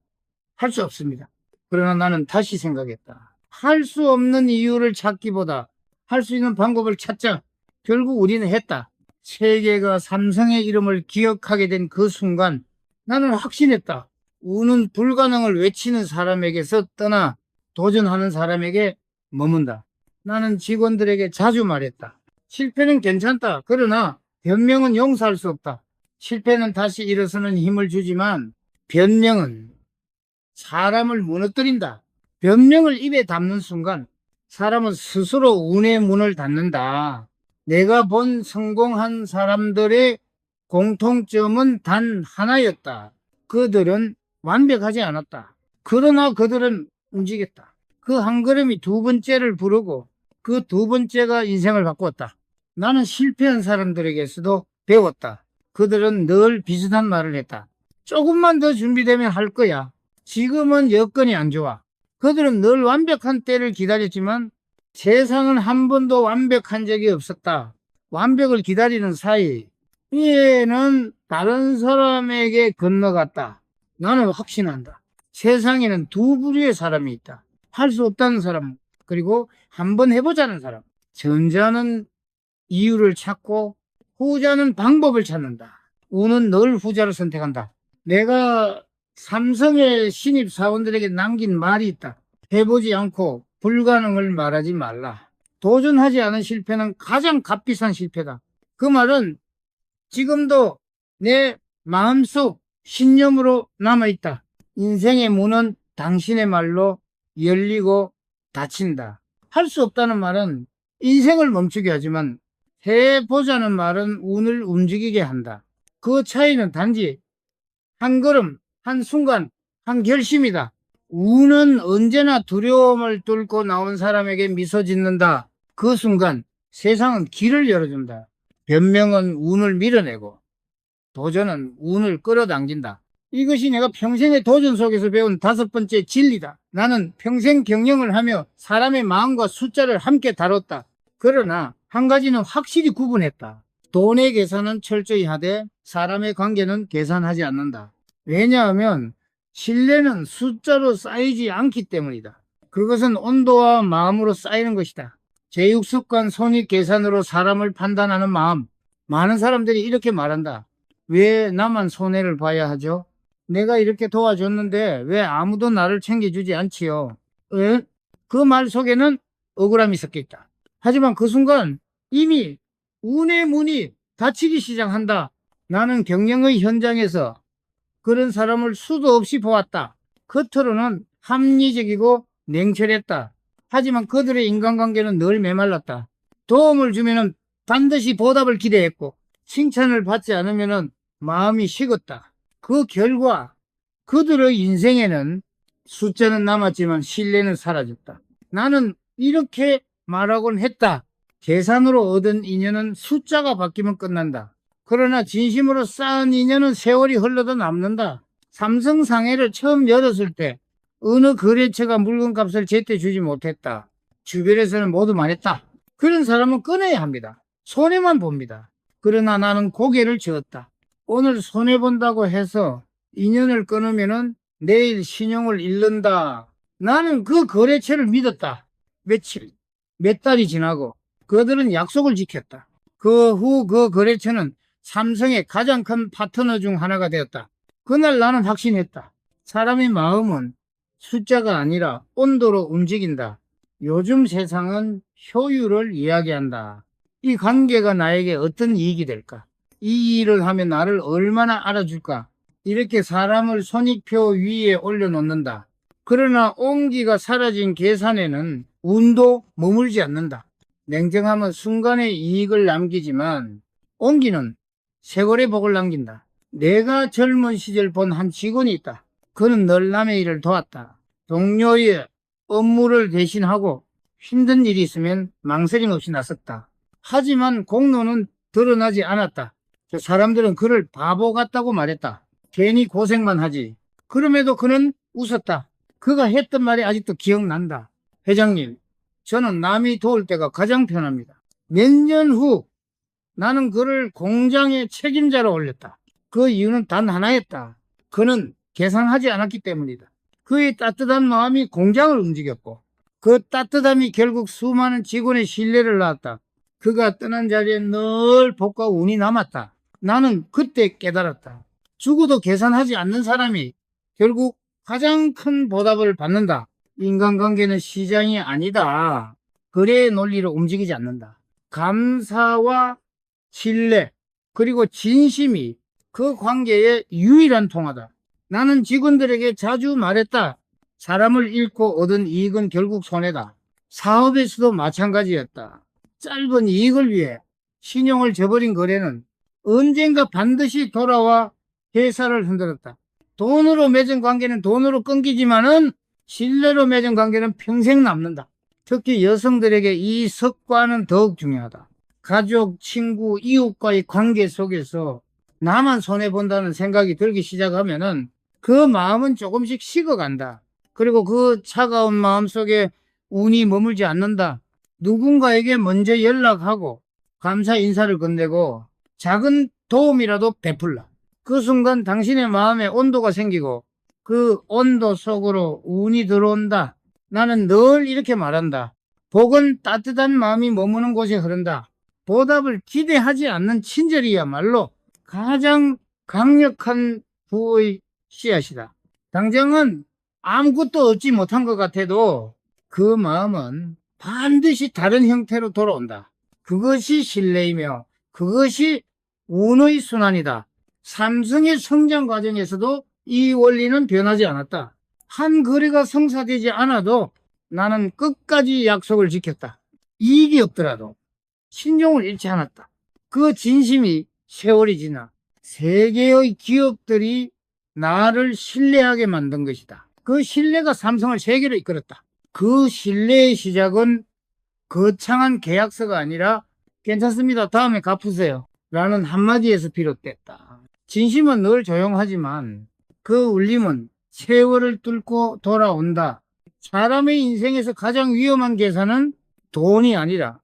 할 수 없습니다. 그러나 나는 다시 생각했다. 할 수 없는 이유를 찾기보다 할 수 있는 방법을 찾자. 결국 우리는 했다. 세계가 삼성의 이름을 기억하게 된 그 순간 나는 확신했다. 운은 불가능을 외치는 사람에게서 떠나 도전하는 사람에게 머문다. 나는 직원들에게 자주 말했다. 실패는 괜찮다. 그러나 변명은 용서할 수 없다. 실패는 다시 일어서는 힘을 주지만 변명은 사람을 무너뜨린다. 변명을 입에 담는 순간 사람은 스스로 운의 문을 닫는다. 내가 본 성공한 사람들의 공통점은 단 하나였다. 그들은 완벽하지 않았다. 그러나 그들은 움직였다. 그 한 걸음이 두 번째를 부르고 그 두 번째가 인생을 바꾸었다. 나는 실패한 사람들에게서도 배웠다. 그들은 늘 비슷한 말을 했다. 조금만 더 준비되면 할 거야. 지금은 여건이 안 좋아. 그들은 늘 완벽한 때를 기다렸지만 세상은 한 번도 완벽한 적이 없었다. 완벽을 기다리는 사이 얘는 다른 사람에게 건너갔다. 나는 확신한다. 세상에는 두 부류의 사람이 있다. 할 수 없다는 사람, 그리고 한번 해보자는 사람. 전자는 이유를 찾고 후자는 방법을 찾는다. 우는 늘 후자를 선택한다. 내가 삼성의 신입 사원들에게 남긴 말이 있다. 해보지 않고 불가능을 말하지 말라. 도전하지 않은 실패는 가장 값비싼 실패다. 그 말은 지금도 내 마음속 신념으로 남아있다. 인생의 문은 당신의 말로 열리고 닫힌다. 할 수 없다는 말은 인생을 멈추게 하지만 해보자는 말은 운을 움직이게 한다. 그 차이는 단지 한 걸음, 한 순간, 한 결심이다. 운은 언제나 두려움을 뚫고 나온 사람에게 미소 짓는다. 그 순간 세상은 길을 열어준다. 변명은 운을 밀어내고 도전은 운을 끌어당긴다. 이것이 내가 평생의 도전 속에서 배운 5번째 진리다. 나는 평생 경영을 하며 사람의 마음과 숫자를 함께 다뤘다. 그러나 한 가지는 확실히 구분했다. 돈의 계산은 철저히 하되 사람의 관계는 계산하지 않는다. 왜냐하면 신뢰는 숫자로 쌓이지 않기 때문이다. 그것은 온도와 마음으로 쌓이는 것이다. 제육습관 손익 계산으로 사람을 판단하는 마음. 많은 사람들이 이렇게 말한다. 왜 나만 손해를 봐야 하죠? 내가 이렇게 도와줬는데 왜 아무도 나를 챙겨주지 않지요? 그 말 속에는 억울함이 섞여 있다. 하지만 그 순간 이미 운의 문이 닫히기 시작한다. 나는 경영의 현장에서 그런 사람을 수도 없이 보았다. 겉으로는 합리적이고 냉철했다. 하지만 그들의 인간관계는 늘 메말랐다. 도움을 주면은 반드시 보답을 기대했고 칭찬을 받지 않으면은 마음이 식었다. 그 결과 그들의 인생에는 숫자는 남았지만 신뢰는 사라졌다. 나는 이렇게 말하곤 했다. 계산으로 얻은 인연은 숫자가 바뀌면 끝난다. 그러나 진심으로 쌓은 인연은 세월이 흘러도 남는다. 삼성 상해를 처음 열었을 때 어느 거래처가 물건값을 제때 주지 못했다. 주변에서는 모두 말했다. 그런 사람은 끊어야 합니다. 손해만 봅니다. 그러나 나는 고개를 저었다. 오늘 손해본다고 해서 인연을 끊으면은 내일 신용을 잃는다. 나는 그 거래처를 믿었다. 며칠, 몇 달이 지나고 그들은 약속을 지켰다. 그 후 그 거래처는 삼성의 가장 큰 파트너 중 하나가 되었다. 그날 나는 확신했다. 사람의 마음은 숫자가 아니라 온도로 움직인다. 요즘 세상은 효율을 이야기한다. 이 관계가 나에게 어떤 이익이 될까? 이 일을 하면 나를 얼마나 알아줄까? 이렇게 사람을 손익표 위에 올려놓는다. 그러나 온기가 사라진 계산에는 운도 머물지 않는다. 냉정함은 순간의 이익을 남기지만 온기는 세월의 복을 남긴다. 내가 젊은 시절 본 한 직원이 있다. 그는 늘 남의 일을 도왔다. 동료의 업무를 대신하고 힘든 일이 있으면 망설임 없이 나섰다. 하지만 공로는 드러나지 않았다. 사람들은 그를 바보 같다고 말했다. 괜히 고생만 하지. 그럼에도 그는 웃었다. 그가 했던 말이 아직도 기억난다. 회장님, 저는 남이 도울 때가 가장 편합니다. 몇 년 후 나는 그를 공장의 책임자로 올렸다. 그 이유는 단 하나였다. 그는 계산하지 않았기 때문이다. 그의 따뜻한 마음이 공장을 움직였고 그 따뜻함이 결국 수많은 직원의 신뢰를 낳았다. 그가 떠난 자리에 늘 복과 운이 남았다. 나는 그때 깨달았다. 죽어도 계산하지 않는 사람이 결국 가장 큰 보답을 받는다. 인간관계는 시장이 아니다. 거래의 논리로 움직이지 않는다. 감사와 신뢰 그리고 진심이 그 관계의 유일한 통하다. 나는 직원들에게 자주 말했다. 사람을 잃고 얻은 이익은 결국 손해다. 사업에서도 마찬가지였다. 짧은 이익을 위해 신용을 저버린 거래는 언젠가 반드시 돌아와 회사를 흔들었다. 돈으로 맺은 관계는 돈으로 끊기지만은 신뢰로 맺은 관계는 평생 남는다. 특히 여성들에게 이 습관은 더욱 중요하다. 가족, 친구, 이웃과의 관계 속에서 나만 손해본다는 생각이 들기 시작하면은 그 마음은 조금씩 식어간다. 그리고 그 차가운 마음 속에 운이 머물지 않는다. 누군가에게 먼저 연락하고 감사 인사를 건네고 작은 도움이라도 베풀라. 그 순간 당신의 마음에 온도가 생기고 그 온도 속으로 운이 들어온다. 나는 늘 이렇게 말한다. 복은 따뜻한 마음이 머무는 곳에 흐른다. 보답을 기대하지 않는 친절이야말로 가장 강력한 부의 씨앗이다. 당장은 아무것도 얻지 못한 것 같아도 그 마음은 반드시 다른 형태로 돌아온다. 그것이 신뢰이며 그것이 운의 순환이다. 삼성의 성장 과정에서도 이 원리는 변하지 않았다. 한 거래가 성사되지 않아도 나는 끝까지 약속을 지켰다. 이익이 없더라도 신용을 잃지 않았다. 그 진심이 세월이 지나 세계의 기업들이 나를 신뢰하게 만든 것이다. 그 신뢰가 삼성을 세계로 이끌었다. 그 신뢰의 시작은 거창한 계약서가 아니라 괜찮습니다. 다음에 갚으세요. 라는 한마디에서 비롯됐다. 진심은 늘 조용하지만 그 울림은 세월을 뚫고 돌아온다. 사람의 인생에서 가장 위험한 계산은 돈이 아니라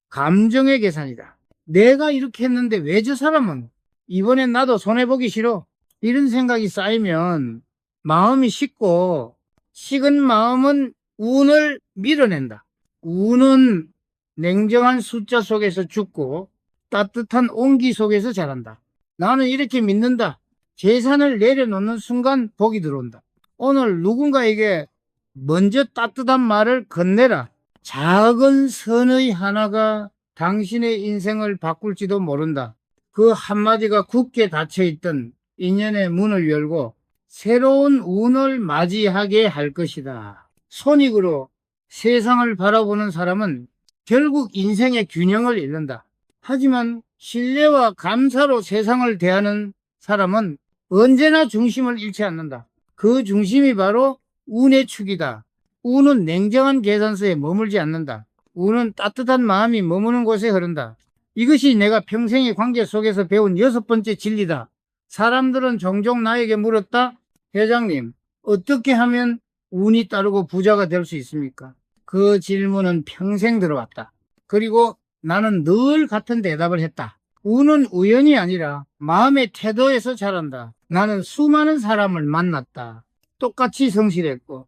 감정의 계산이다. 내가 이렇게 했는데 왜 저 사람은 이번엔 나도 손해보기 싫어. 이런 생각이 쌓이면 마음이 식고 식은 마음은 운을 밀어낸다. 운은 냉정한 숫자 속에서 죽고 따뜻한 온기 속에서 자란다. 나는 이렇게 믿는다. 재산을 내려놓는 순간 복이 들어온다. 오늘 누군가에게 먼저 따뜻한 말을 건네라. 작은 선의 하나가 당신의 인생을 바꿀지도 모른다. 그 한마디가 굳게 닫혀있던 인연의 문을 열고 새로운 운을 맞이하게 할 것이다. 손익으로 세상을 바라보는 사람은 결국 인생의 균형을 잃는다. 하지만 신뢰와 감사로 세상을 대하는 사람은 언제나 중심을 잃지 않는다. 그 중심이 바로 운의 축이다. 운은 냉정한 계산서에 머물지 않는다. 운은 따뜻한 마음이 머무는 곳에 흐른다. 이것이 내가 평생의 관계 속에서 배운 6번째 진리다. 사람들은 종종 나에게 물었다. 회장님, 어떻게 하면 운이 따르고 부자가 될 수 있습니까? 그 질문은 평생 들어왔다. 그리고 나는 늘 같은 대답을 했다. 운은 우연이 아니라 마음의 태도에서 자란다. 나는 수많은 사람을 만났다. 똑같이 성실했고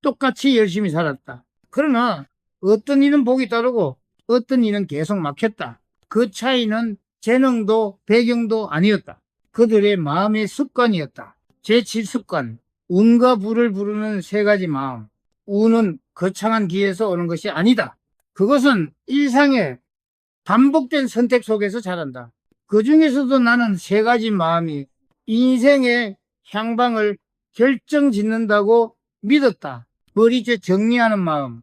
똑같이 열심히 살았다. 그러나 어떤 이는 복이 따르고 어떤 이는 계속 막혔다. 그 차이는 재능도 배경도 아니었다. 그들의 마음의 습관이었다. 제7습관, 운과 부를 부르는 3가지 마음. 운은 거창한 기에서 오는 것이 아니다. 그것은 일상의 반복된 선택 속에서 자란다. 그 중에서도 나는 3가지 마음이 인생의 향방을 결정짓는다고 믿었다. 머리째 정리하는 마음.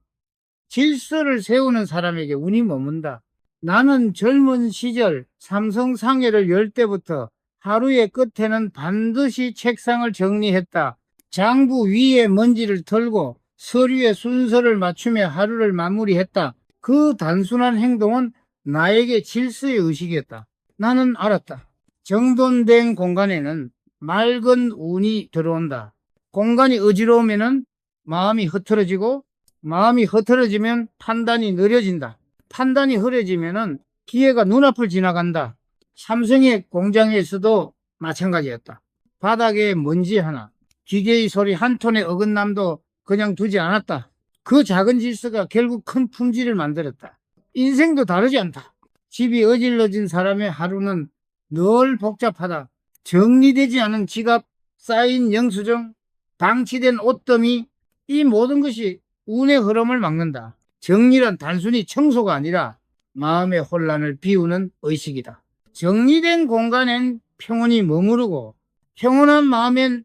질서를 세우는 사람에게 운이 머문다. 나는 젊은 시절 삼성 상해를 열 때부터 하루의 끝에는 반드시 책상을 정리했다. 장부 위에 먼지를 털고 서류의 순서를 맞추며 하루를 마무리했다. 그 단순한 행동은 나에게 질서의 의식이었다. 나는 알았다. 정돈된 공간에는 맑은 운이 들어온다. 공간이 어지러우면 마음이 흐트러지고 마음이 흐트러지면 판단이 느려진다. 판단이 흐려지면 기회가 눈앞을 지나간다. 삼성의 공장에서도 마찬가지였다. 바닥에 먼지 하나, 기계의 소리 한 톤의 어긋남도 그냥 두지 않았다. 그 작은 질서가 결국 큰 품질을 만들었다. 인생도 다르지 않다. 집이 어질러진 사람의 하루는 늘 복잡하다. 정리되지 않은 지갑, 쌓인 영수증, 방치된 옷더미, 이 모든 것이 운의 흐름을 막는다. 정리란 단순히 청소가 아니라 마음의 혼란을 비우는 의식이다. 정리된 공간엔 평온이 머무르고 평온한 마음엔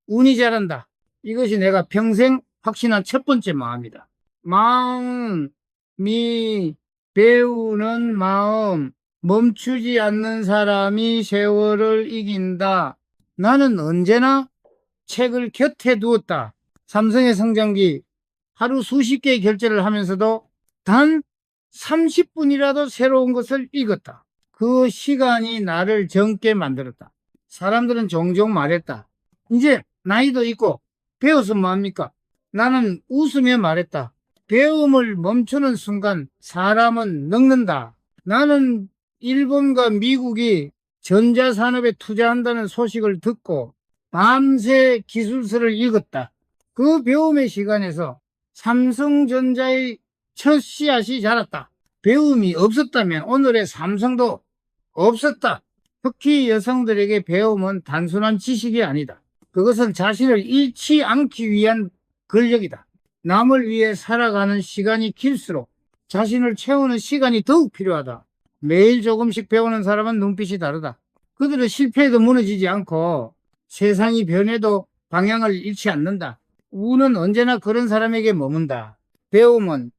운이 자란다. 이것이 내가 평생 확신한 1번째 마음이다. 마음이 배우는 마음, 멈추지 않는 사람이 세월을 이긴다. 나는 언제나 책을 곁에 두었다. 삼성의 성장기 하루 수십 개의 결제를 하면서도 단 30분이라도 새로운 것을 읽었다. 그 시간이 나를 젊게 만들었다. 사람들은 종종 말했다. 이제 나이도 있고 배워서 뭐합니까? 나는 웃으며 말했다. 배움을 멈추는 순간 사람은 늙는다. 나는 일본과 미국이 전자산업에 투자한다는 소식을 듣고 밤새 기술서를 읽었다. 그 배움의 시간에서 삼성전자의 첫 씨앗이 자랐다. 배움이 없었다면 오늘의 삼성도 없었다. 특히 여성들에게 배움은 단순한 지식이 아니다. 그것은 자신을 잃지 않기 위한 권력이다. 남을 위해 살아가는 시간이 길수록 자신을 채우는 시간이 더욱 필요하다. 매일 조금씩 배우는 사람은 눈빛이 다르다. 그들은 실패해도 무너지지 않고 세상이 변해도 방향을 잃지 않는다. 운은 언제나 그런 사람에게 머문다. 배움은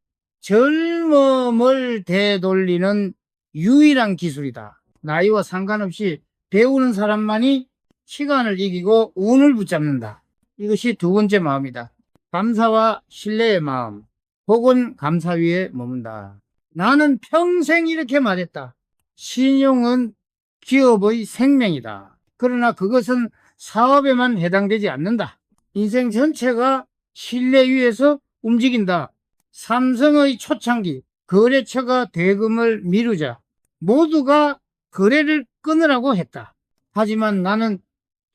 젊음을 되돌리는 유일한 기술이다. 나이와 상관없이 배우는 사람만이 시간을 이기고 운을 붙잡는다. 이것이 두 번째 마음이다. 감사와 신뢰의 마음, 혹은 감사 위에 머문다. 나는 평생 이렇게 말했다. 신용은 기업의 생명이다. 그러나 그것은 사업에만 해당되지 않는다. 인생 전체가 신뢰 위에서 움직인다. 삼성의 초창기, 거래처가 대금을 미루자 모두가 거래를 끊으라고 했다. 하지만 나는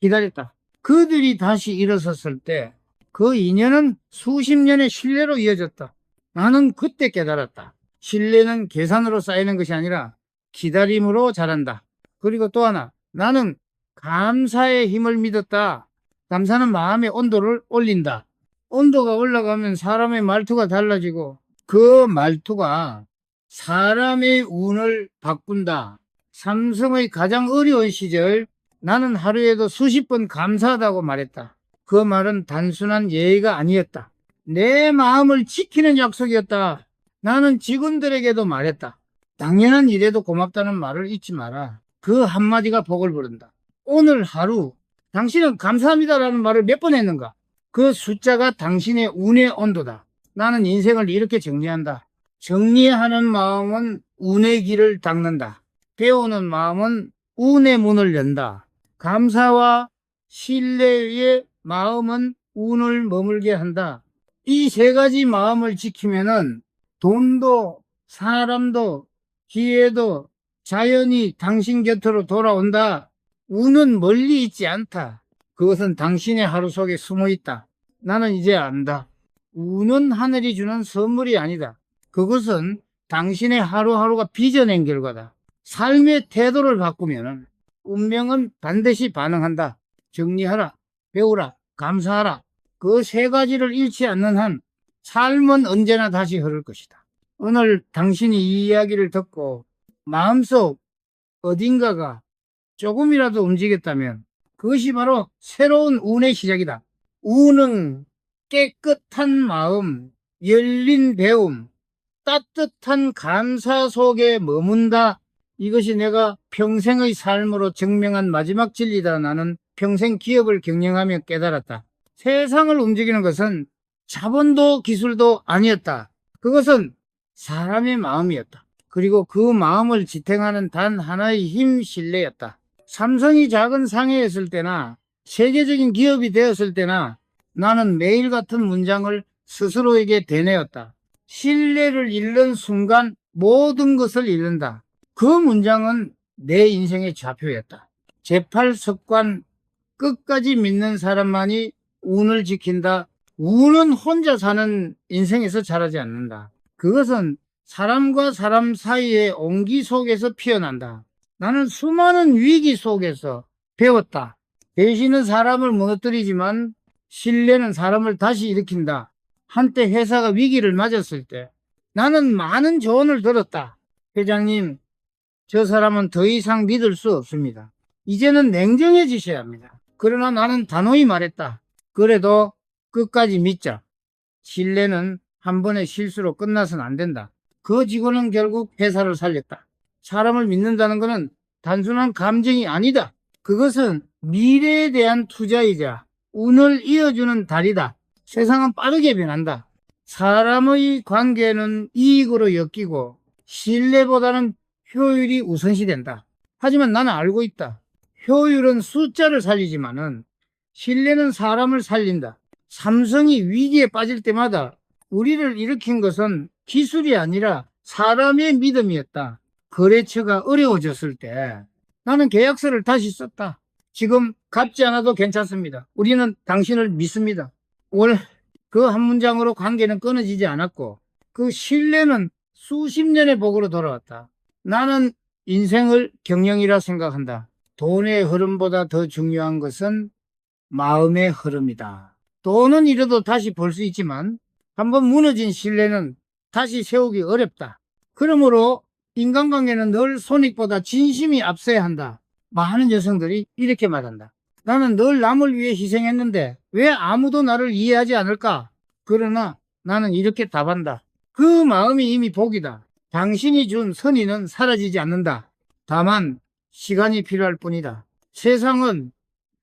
기다렸다. 그들이 다시 일어섰을 때 그 인연은 수십 년의 신뢰로 이어졌다. 나는 그때 깨달았다. 신뢰는 계산으로 쌓이는 것이 아니라 기다림으로 자란다. 그리고 또 하나, 나는 감사의 힘을 믿었다. 감사는 마음의 온도를 올린다. 온도가 올라가면 사람의 말투가 달라지고 그 말투가 사람의 운을 바꾼다. 삼성의 가장 어려운 시절 나는 하루에도 수십 번 감사하다고 말했다. 그 말은 단순한 예의가 아니었다. 내 마음을 지키는 약속이었다. 나는 직원들에게도 말했다. 당연한 일에도 고맙다는 말을 잊지 마라. 그 한마디가 복을 부른다. 오늘 하루 당신은 감사합니다라는 말을 몇 번 했는가? 그 숫자가 당신의 운의 온도다. 나는 인생을 이렇게 정리한다. 정리하는 마음은 운의 길을 닦는다. 배우는 마음은 운의 문을 연다. 감사와 신뢰의 마음은 운을 머물게 한다. 이 세 가지 마음을 지키면은 돈도 사람도 기회도 자연이 당신 곁으로 돌아온다. 운은 멀리 있지 않다. 그것은 당신의 하루 속에 숨어 있다. 나는 이제 안다. 운은 하늘이 주는 선물이 아니다. 그것은 당신의 하루하루가 빚어낸 결과다. 삶의 태도를 바꾸면 운명은 반드시 반응한다. 정리하라, 배우라, 감사하라. 그 세 가지를 잃지 않는 한 삶은 언제나 다시 흐를 것이다. 오늘 당신이 이 이야기를 듣고 마음속 어딘가가 조금이라도 움직였다면 그것이 바로 새로운 운의 시작이다. 운은 깨끗한 마음, 열린 배움, 따뜻한 감사 속에 머문다. 이것이 내가 평생의 삶으로 증명한 마지막 진리다. 나는 평생 기업을 경영하며 깨달았다. 세상을 움직이는 것은 자본도 기술도 아니었다. 그것은 사람의 마음이었다. 그리고 그 마음을 지탱하는 단 하나의 힘, 신뢰였다. 삼성이 작은 상해였을 때나 세계적인 기업이 되었을 때나 나는 매일 같은 문장을 스스로에게 되뇌었다. 신뢰를 잃는 순간 모든 것을 잃는다. 그 문장은 내 인생의 좌표였다. 제8습관, 끝까지 믿는 사람만이 운을 지킨다. 운은 혼자 사는 인생에서 자라지 않는다. 그것은 사람과 사람 사이의 온기 속에서 피어난다. 나는 수많은 위기 속에서 배웠다. 배신은 사람을 무너뜨리지만 신뢰는 사람을 다시 일으킨다. 한때 회사가 위기를 맞았을 때 나는 많은 조언을 들었다. 회장님, 저 사람은 더 이상 믿을 수 없습니다. 이제는 냉정해지셔야 합니다. 그러나 나는 단호히 말했다. 그래도 끝까지 믿자. 신뢰는 한 번의 실수로 끝나서는 안 된다. 그 직원은 결국 회사를 살렸다. 사람을 믿는다는 것은 단순한 감정이 아니다. 그것은 미래에 대한 투자이자 운을 이어주는 달이다. 세상은 빠르게 변한다. 사람의 관계는 이익으로 엮이고 신뢰보다는 효율이 우선시된다. 하지만 나는 알고 있다. 효율은 숫자를 살리지만은 신뢰는 사람을 살린다. 삼성이 위기에 빠질 때마다 우리를 일으킨 것은 기술이 아니라 사람의 믿음이었다. 거래처가 어려워졌을 때 나는 계약서를 다시 썼다. 지금 갚지 않아도 괜찮습니다. 우리는 당신을 믿습니다. 오늘 그 한 문장으로 관계는 끊어지지 않았고 그 신뢰는 수십 년의 복으로 돌아왔다. 나는 인생을 경영이라 생각한다. 돈의 흐름보다 더 중요한 것은 마음의 흐름이다. 돈은 잃어도 다시 벌 수 있지만 한번 무너진 신뢰는 다시 세우기 어렵다. 그러므로 인간관계는 늘 손익보다 진심이 앞서야 한다. 많은 여성들이 이렇게 말한다. 나는 늘 남을 위해 희생했는데 왜 아무도 나를 이해하지 않을까? 그러나 나는 이렇게 답한다. 그 마음이 이미 복이다. 당신이 준 선의는 사라지지 않는다. 다만 시간이 필요할 뿐이다. 세상은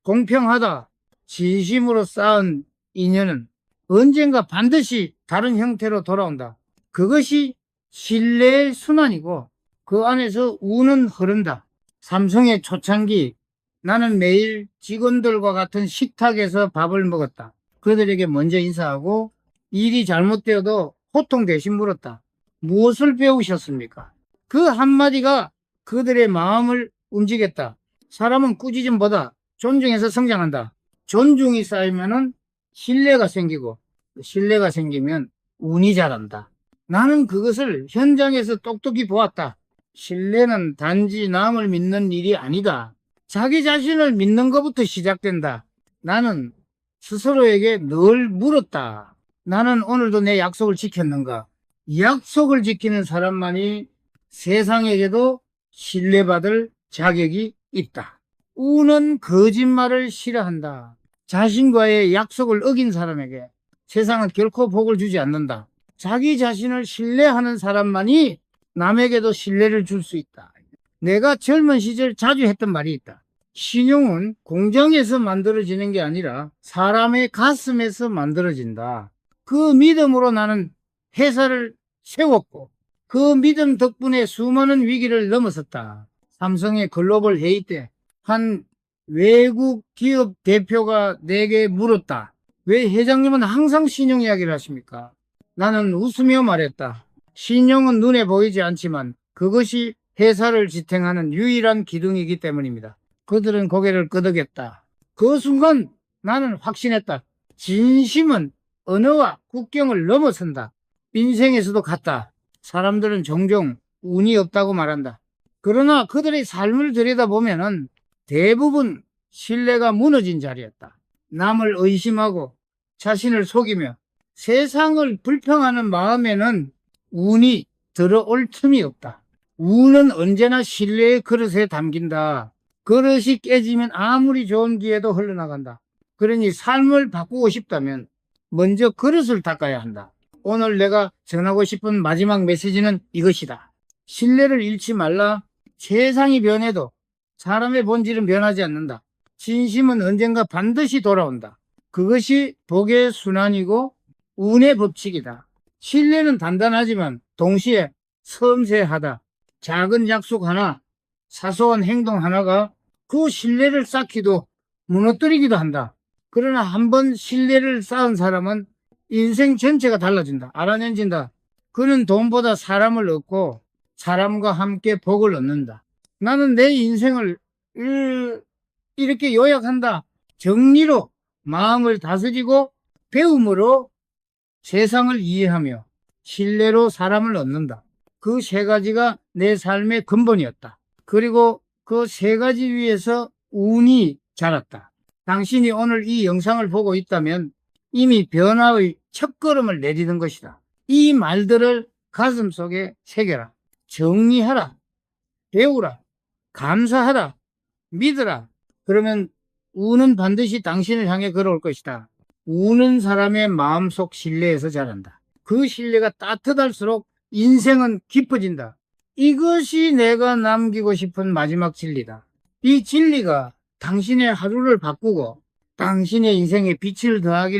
공평하다. 진심으로 쌓은 인연은 언젠가 반드시 다른 형태로 돌아온다. 그것이 신뢰의 순환이고 그 안에서 운은 흐른다. 삼성의 초창기 나는 매일 직원들과 같은 식탁에서 밥을 먹었다. 그들에게 먼저 인사하고 일이 잘못되어도 호통 대신 물었다. 무엇을 배우셨습니까? 그 한마디가 그들의 마음을 움직였다. 사람은 꾸짖음보다 존중해서 성장한다. 존중이 쌓이면은 신뢰가 생기고 신뢰가 생기면 운이 자란다. 나는 그것을 현장에서 똑똑히 보았다. 신뢰는 단지 남을 믿는 일이 아니다. 자기 자신을 믿는 것부터 시작된다. 나는 스스로에게 늘 물었다. 나는 오늘도 내 약속을 지켰는가? 약속을 지키는 사람만이 세상에게도 신뢰받을 자격이 있다. 우는 거짓말을 싫어한다. 자신과의 약속을 어긴 사람에게 세상은 결코 복을 주지 않는다. 자기 자신을 신뢰하는 사람만이 남에게도 신뢰를 줄 수 있다. 내가 젊은 시절 자주 했던 말이 있다. 신용은 공장에서 만들어지는 게 아니라 사람의 가슴에서 만들어진다. 그 믿음으로 나는 회사를 세웠고 그 믿음 덕분에 수많은 위기를 넘어섰다. 삼성의 글로벌 회의 때 한 외국 기업 대표가 내게 물었다. 왜 회장님은 항상 신용 이야기를 하십니까? 나는 웃으며 말했다. 신용은 눈에 보이지 않지만 그것이 회사를 지탱하는 유일한 기둥이기 때문입니다. 그들은 고개를 끄덕였다. 그 순간 나는 확신했다. 진심은 언어와 국경을 넘어선다. 인생에서도 같다. 사람들은 종종 운이 없다고 말한다. 그러나 그들의 삶을 들여다보면은 대부분 신뢰가 무너진 자리였다. 남을 의심하고 자신을 속이며 세상을 불평하는 마음에는 운이 들어올 틈이 없다. 운은 언제나 신뢰의 그릇에 담긴다. 그릇이 깨지면 아무리 좋은 기회도 흘러나간다. 그러니 삶을 바꾸고 싶다면 먼저 그릇을 닦아야 한다. 오늘 내가 전하고 싶은 마지막 메시지는 이것이다. 신뢰를 잃지 말라. 세상이 변해도 사람의 본질은 변하지 않는다. 진심은 언젠가 반드시 돌아온다. 그것이 복의 순환이고 운의 법칙이다. 신뢰는 단단하지만 동시에 섬세하다. 작은 약속 하나, 사소한 행동 하나가 그 신뢰를 쌓기도 무너뜨리기도 한다. 그러나 한번 신뢰를 쌓은 사람은 인생 전체가 달라진다. 알아낸진다. 그는 돈보다 사람을 얻고 사람과 함께 복을 얻는다. 나는 내 인생을 이렇게 요약한다. 정리로 마음을 다스리고 배움으로 세상을 이해하며 신뢰로 사람을 얻는다. 그 세 가지가 내 삶의 근본이었다. 그리고 그 세 가지 위에서 운이 자랐다. 당신이 오늘 이 영상을 보고 있다면 이미 변화의 첫걸음을 내디딘 것이다. 이 말들을 가슴속에 새겨라. 정리하라. 배우라. 감사하라. 믿으라. 그러면 운은 반드시 당신을 향해 걸어올 것이다. 우는 사람의 마음속 신뢰에서 자란다. 그 신뢰가 따뜻할수록 인생은 깊어진다. 이것이 내가 남기고 싶은 마지막 진리다. 이 진리가 당신의 하루를 바꾸고 당신의 인생에 빛을 더하길